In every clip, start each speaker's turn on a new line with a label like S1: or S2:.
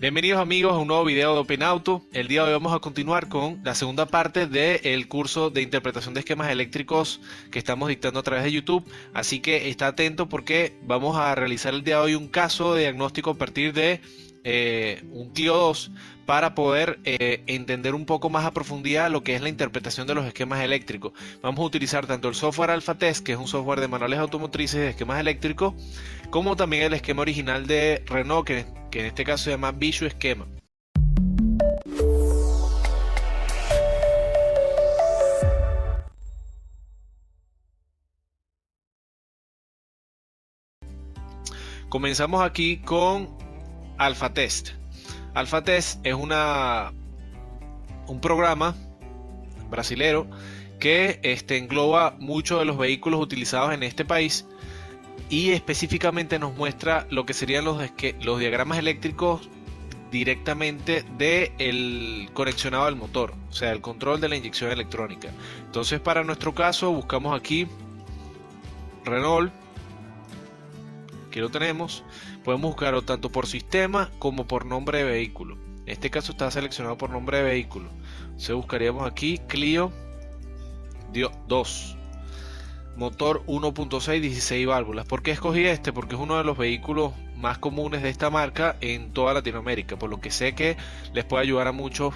S1: Bienvenidos amigos a un nuevo video de Open Auto. El día de hoy vamos a continuar con la segunda parte del curso de interpretación de esquemas eléctricos que estamos dictando a través de YouTube. Así que está atento porque vamos a realizar el día de hoy un caso de diagnóstico a partir de un Clio 2 para poder entender un poco más a profundidad lo que es la interpretación de los esquemas eléctricos. Vamos a utilizar tanto el software AlphaTest, que es un software de manuales automotrices de esquemas eléctricos, como también el esquema original de Renault, que en este caso se llama Visio Esquema. Comenzamos aquí con AlphaTest. AlphaTest es un programa brasilero que engloba muchos de los vehículos utilizados en este país y específicamente nos muestra lo que serían los diagramas eléctricos directamente del conexionado al motor, o sea, el control de la inyección electrónica. Entonces, para nuestro caso, buscamos aquí Renault, que lo tenemos. Podemos buscarlo tanto por sistema como por nombre de vehículo. En este caso está seleccionado por nombre de vehículo. Entonces buscaríamos aquí Clio 2. Motor 1.6, 16 válvulas. ¿Por qué escogí este? Porque es uno de los vehículos más comunes de esta marca en toda Latinoamérica, por lo que sé que les puede ayudar a muchos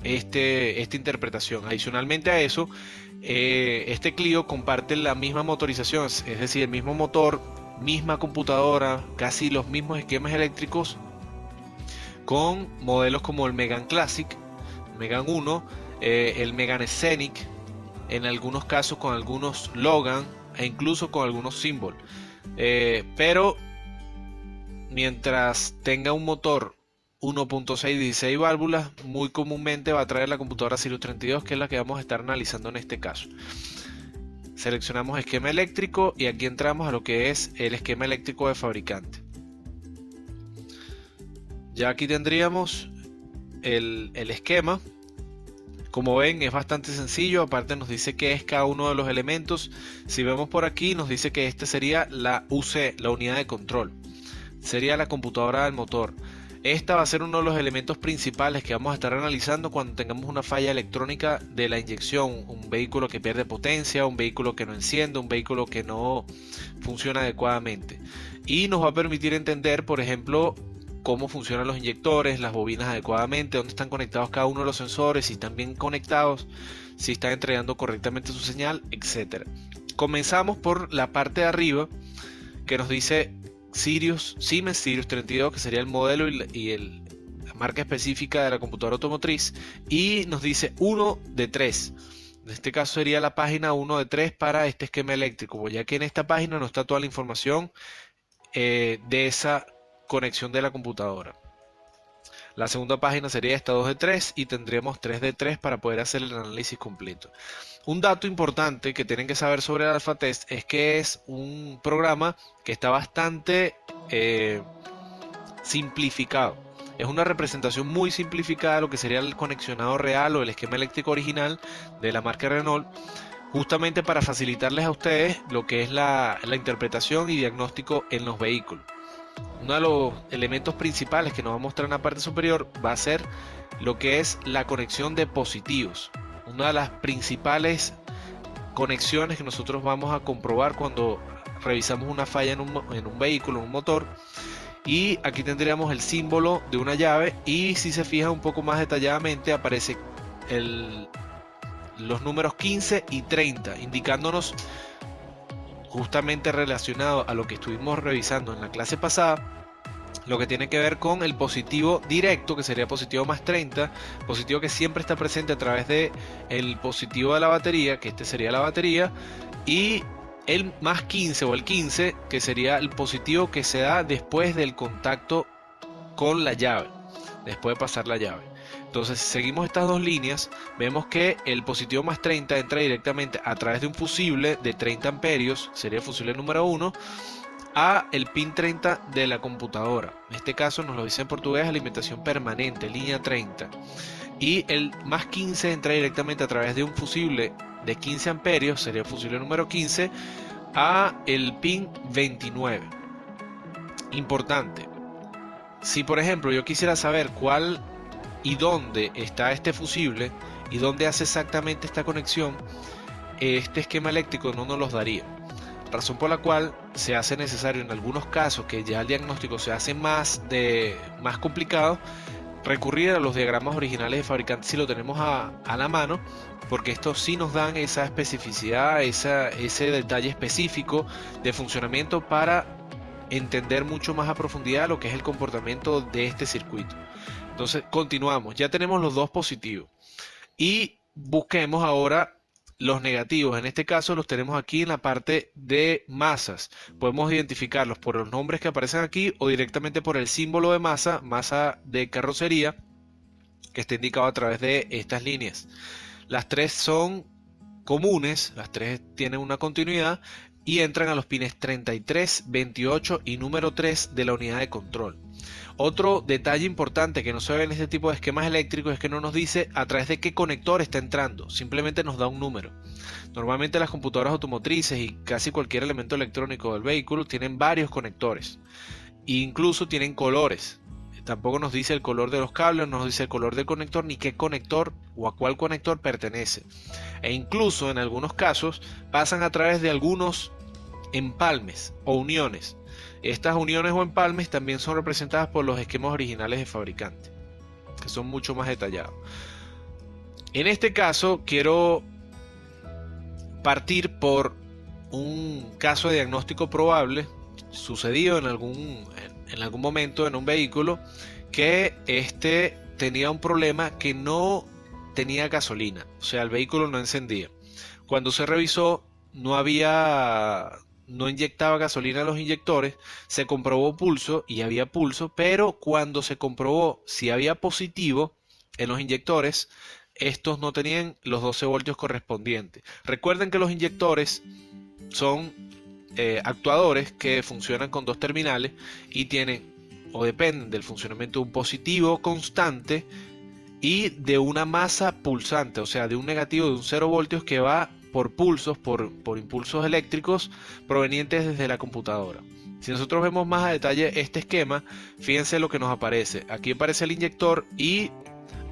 S1: esta interpretación. Adicionalmente a eso, este Clio comparte la misma motorización, es decir, el mismo motor, misma computadora, casi los mismos esquemas eléctricos con modelos como el Megane Classic, Megane 1, el Megane Scenic, en algunos casos con algunos Logan e incluso con algunos Symbol, pero mientras tenga un motor 1.6 16 válvulas, muy comúnmente va a traer la computadora Sirius 32, que es la que vamos a estar analizando en este caso. Seleccionamos esquema eléctrico y aquí entramos a lo que es el esquema eléctrico de fabricante. Ya aquí tendríamos el esquema. Como ven, es bastante sencillo. Aparte nos dice qué es cada uno de los elementos. Si vemos por aquí, nos dice que este sería la UC, la unidad de control. Sería la computadora del motor. Esta va a ser uno de los elementos principales que vamos a estar analizando cuando tengamos una falla electrónica de la inyección. Un vehículo que pierde potencia, un vehículo que no enciende, un vehículo que no funciona adecuadamente. Y nos va a permitir entender, por ejemplo, cómo funcionan los inyectores, las bobinas adecuadamente, dónde están conectados cada uno de los sensores, si están bien conectados, si están entregando correctamente su señal, etc. Comenzamos por la parte de arriba, que nos dice Siemens Sirius 32, que sería el modelo la marca específica de la computadora automotriz, y nos dice 1 de 3. En este caso sería la página 1 de 3 para este esquema eléctrico, ya que en esta página no está toda la información de esa conexión de la computadora. La segunda página sería esta 2 de 3 y tendremos 3 de 3 para poder hacer el análisis completo. Un dato importante que tienen que saber sobre el AlphaTest es que es un programa que está bastante simplificado. Es una representación muy simplificada de lo que sería el conexionado real o el esquema eléctrico original de la marca Renault, justamente para facilitarles a ustedes lo que es la interpretación y diagnóstico en los vehículos. Uno de los elementos principales que nos va a mostrar en la parte superior va a ser lo que es la conexión de positivos. Una de las principales conexiones que nosotros vamos a comprobar cuando revisamos una falla en un vehículo, en un motor. Y aquí tendríamos el símbolo de una llave, y si se fija un poco más detalladamente aparece los números 15 y 30, indicándonos, justamente relacionado a lo que estuvimos revisando en la clase pasada, lo que tiene que ver con el positivo directo, que sería positivo más 30, positivo que siempre está presente a través de el positivo de la batería, que este sería la batería, y el más 15 o el 15, que sería el positivo que se da después del contacto con la llave, después de pasar la llave. Entonces, si seguimos estas dos líneas, vemos que el positivo más 30 entra directamente a través de un fusible de 30 amperios, sería el fusible número 1, a el pin 30 de la computadora. En este caso nos lo dice en portugués: alimentación permanente, línea 30. Y el más 15 entra directamente a través de un fusible de 15 amperios, sería el fusible número 15, a el pin 29. Importante, Si por ejemplo yo quisiera saber cuál y dónde está este fusible y dónde hace exactamente esta conexión, este esquema eléctrico no nos los daría. Razón por la cual se hace necesario en algunos casos que ya el diagnóstico se hace más complicado, recurrir a los diagramas originales de fabricante si lo tenemos a la mano, porque estos sí nos dan esa especificidad, ese detalle específico de funcionamiento para entender mucho más a profundidad lo que es el comportamiento de este circuito. Entonces continuamos, ya tenemos los dos positivos y busquemos ahora los negativos. En este caso los tenemos aquí en la parte de masas. Podemos identificarlos por los nombres que aparecen aquí o directamente por el símbolo de masa, masa de carrocería, que está indicado a través de estas líneas. Las tres son comunes, las tres tienen una continuidad y entran a los pines 33, 28 y número 3 de la unidad de control. Otro detalle importante que no se ve en este tipo de esquemas eléctricos es que no nos dice a través de qué conector está entrando, simplemente nos da un número. Normalmente las computadoras automotrices y casi cualquier elemento electrónico del vehículo tienen varios conectores e incluso tienen colores. Tampoco nos dice el color de los cables, no nos dice el color del conector ni qué conector o a cuál conector pertenece. E incluso en algunos casos pasan a través de algunos empalmes o uniones. Estas uniones o empalmes también son representadas por los esquemas originales de fabricante, que son mucho más detallados. En este caso quiero partir por un caso de diagnóstico probable sucedido en algún momento en un vehículo que tenía un problema que no tenía gasolina, o sea, el vehículo no encendía. Cuando se revisó no inyectaba gasolina a los inyectores, se comprobó pulso y había pulso, pero cuando se comprobó si había positivo en los inyectores, estos no tenían los 12 voltios correspondientes. Recuerden que los inyectores son actuadores que funcionan con dos terminales y tienen o dependen del funcionamiento de un positivo constante y de una masa pulsante, o sea, de un negativo de un 0 voltios que va por pulsos, por impulsos eléctricos provenientes desde la computadora. Si nosotros vemos más a detalle este esquema, fíjense lo que nos aparece. Aquí aparece el inyector y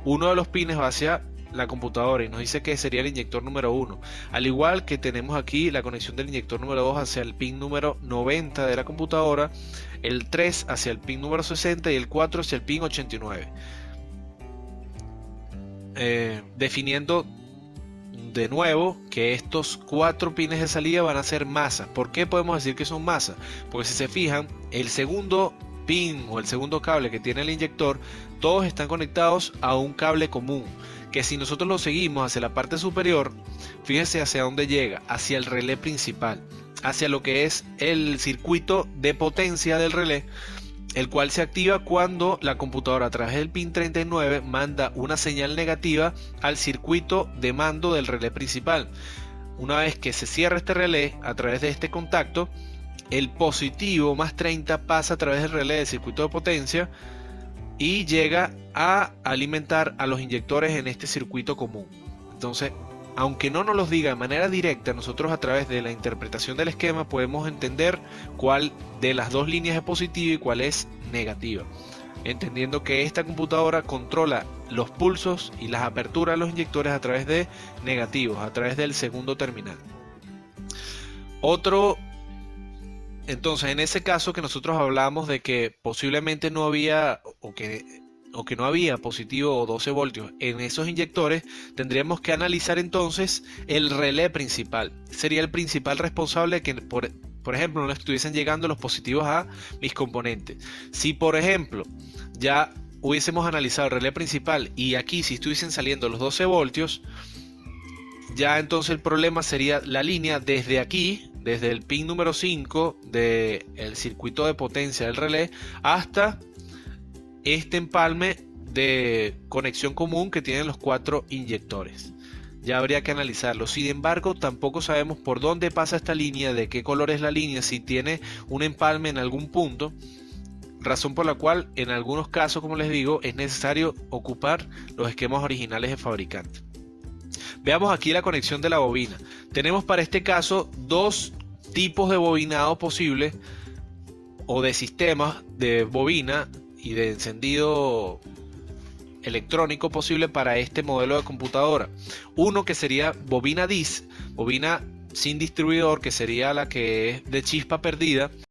S1: uno de los pines va hacia la computadora y nos dice que sería el inyector número 1. Al igual que tenemos aquí la conexión del inyector número 2 hacia el pin número 90 de la computadora, el 3 hacia el pin número 60 y el 4 hacia el pin 89. Definiendo de nuevo que estos 4 pines de salida van a ser masa. ¿Por qué podemos decir que son masa? Porque si se fijan, el segundo pin o el segundo cable que tiene el inyector, todos están conectados a un cable común, que si nosotros lo seguimos hacia la parte superior, fíjense hacia dónde llega, hacia el relé principal, hacia lo que es el circuito de potencia del relé, el cual se activa cuando la computadora a través del pin 39 manda una señal negativa al circuito de mando del relé principal. Una vez que se cierra este relé a través de este contacto, el positivo más 30 pasa a través del relé del circuito de potencia y llega a alimentar a los inyectores en este circuito común. Entonces, aunque no nos los diga de manera directa, nosotros a través de la interpretación del esquema podemos entender cuál de las dos líneas es positiva y cuál es negativa, entendiendo que esta computadora controla los pulsos y las aperturas de los inyectores a través de negativos, a través del segundo terminal. Entonces, en ese caso que nosotros hablamos de que posiblemente no había o que no había positivo o 12 voltios en esos inyectores, tendríamos que analizar entonces el relé principal. Sería el principal responsable que, por ejemplo, no estuviesen llegando los positivos a mis componentes. Si, por ejemplo, ya hubiésemos analizado el relé principal y aquí si estuviesen saliendo los 12 voltios, ya entonces el problema sería la línea desde aquí, desde el pin número 5 del circuito de potencia del relé hasta este empalme de conexión común que tienen los 4 inyectores. Ya habría que analizarlo. Sin embargo, tampoco sabemos por dónde pasa esta línea, de qué color es la línea, si tiene un empalme en algún punto, razón por la cual en algunos casos, como les digo, es necesario ocupar los esquemas originales de fabricante. Veamos aquí la conexión de la bobina. Tenemos para este caso dos tipos de bobinado posibles o de sistemas de bobina y de encendido electrónico posible para este modelo de computadora. Uno que sería bobina DIS, bobina sin distribuidor, que sería la que es de chispa perdida,